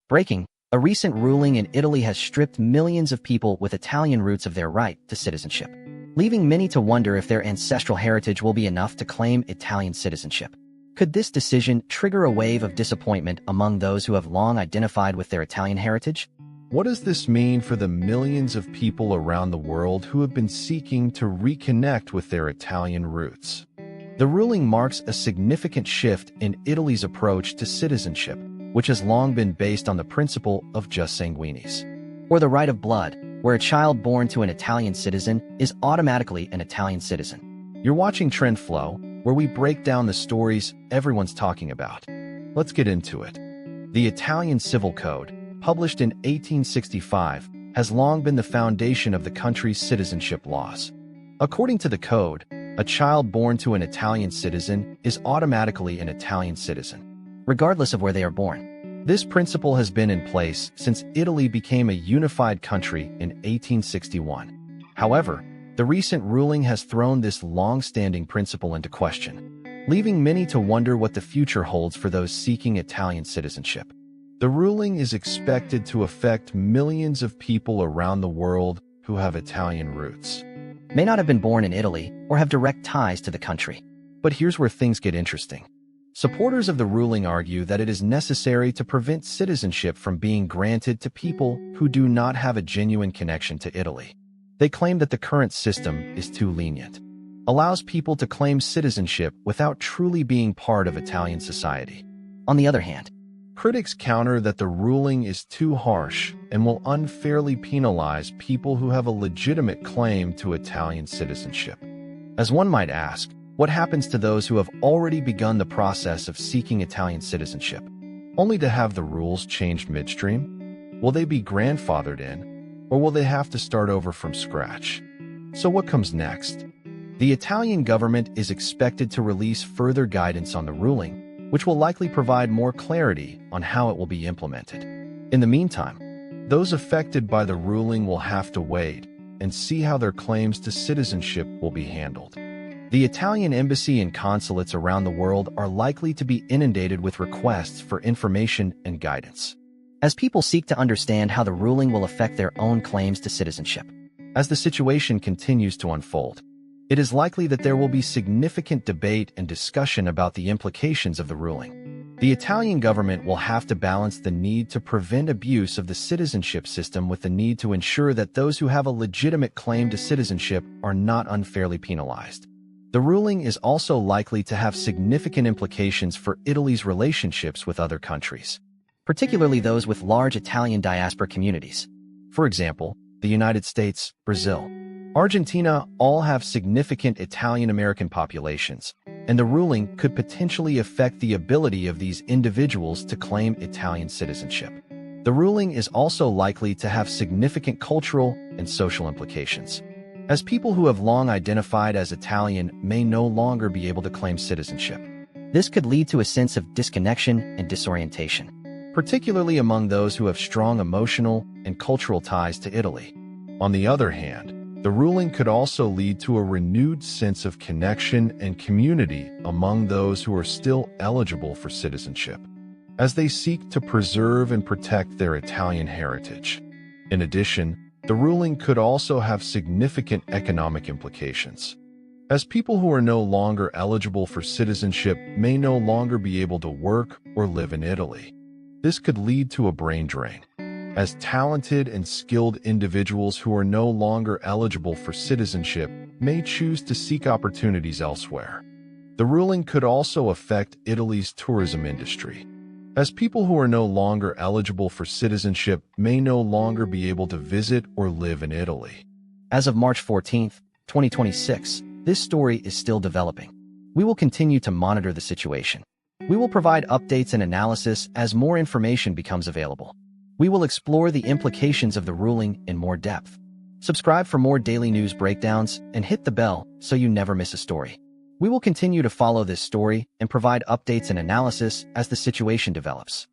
Breaking, a recent ruling in Italy has stripped millions of people with Italian roots of their right to citizenship, leaving many to wonder if their ancestral heritage will be enough to claim Italian citizenship. Could this decision trigger a wave of disappointment among those who have long identified with their Italian heritage? What does this mean for the millions of people around the world who have been seeking to reconnect with their Italian roots? The ruling marks a significant shift in Italy's approach to citizenship, which has long been based on the principle of jus sanguinis, or the right of blood, where a child born to an Italian citizen is automatically an Italian citizen. You're watching Trend Flow, where we break down the stories everyone's talking about. Let's get into it. The Italian Civil Code, published in 1865, has long been the foundation of the country's citizenship laws. According to the code, a child born to an Italian citizen is automatically an Italian citizen, regardless of where they are born. This principle has been in place since Italy became a unified country in 1861. However, the recent ruling has thrown this long-standing principle into question, leaving many to wonder what the future holds for those seeking Italian citizenship. The ruling is expected to affect millions of people around the world who have Italian roots, May not have been born in Italy or have direct ties to the country. But here's where things get interesting. Supporters of the ruling argue that it is necessary to prevent citizenship from being granted to people who do not have a genuine connection to Italy. They claim that the current system is too lenient, allows people to claim citizenship without truly being part of Italian society. On the other hand, critics counter that the ruling is too harsh and will unfairly penalize people who have a legitimate claim to Italian citizenship. As one might ask, what happens to those who have already begun the process of seeking Italian citizenship, only to have the rules changed midstream? Will they be grandfathered in, or will they have to start over from scratch? So what comes next? The Italian government is expected to release further guidance on the ruling, which will likely provide more clarity on how it will be implemented. In the meantime, those affected by the ruling will have to wait and see how their claims to citizenship will be handled. The Italian embassy and consulates around the world are likely to be inundated with requests for information and guidance, as people seek to understand how the ruling will affect their own claims to citizenship. As the situation continues to unfold, it is likely that there will be significant debate and discussion about the implications of the ruling. The Italian government will have to balance the need to prevent abuse of the citizenship system with the need to ensure that those who have a legitimate claim to citizenship are not unfairly penalized. The ruling is also likely to have significant implications for Italy's relationships with other countries, particularly those with large Italian diaspora communities. For example, the United States, Brazil, Argentina all have significant Italian-American populations, and the ruling could potentially affect the ability of these individuals to claim Italian citizenship. The ruling is also likely to have significant cultural and social implications, as people who have long identified as Italian may no longer be able to claim citizenship. This could lead to a sense of disconnection and disorientation, particularly among those who have strong emotional and cultural ties to Italy. On the other hand, the ruling could also lead to a renewed sense of connection and community among those who are still eligible for citizenship, as they seek to preserve and protect their Italian heritage. In addition, the ruling could also have significant economic implications, as people who are no longer eligible for citizenship may no longer be able to work or live in Italy. This could lead to a brain drain, as talented and skilled individuals who are no longer eligible for citizenship may choose to seek opportunities elsewhere. The ruling could also affect Italy's tourism industry, as people who are no longer eligible for citizenship may no longer be able to visit or live in Italy. As of March 14, 2026, this story is still developing. We will continue to monitor the situation. We will provide updates and analysis as more information becomes available. We will explore the implications of the ruling in more depth. Subscribe for more daily news breakdowns and hit the bell so you never miss a story. We will continue to follow this story and provide updates and analysis as the situation develops.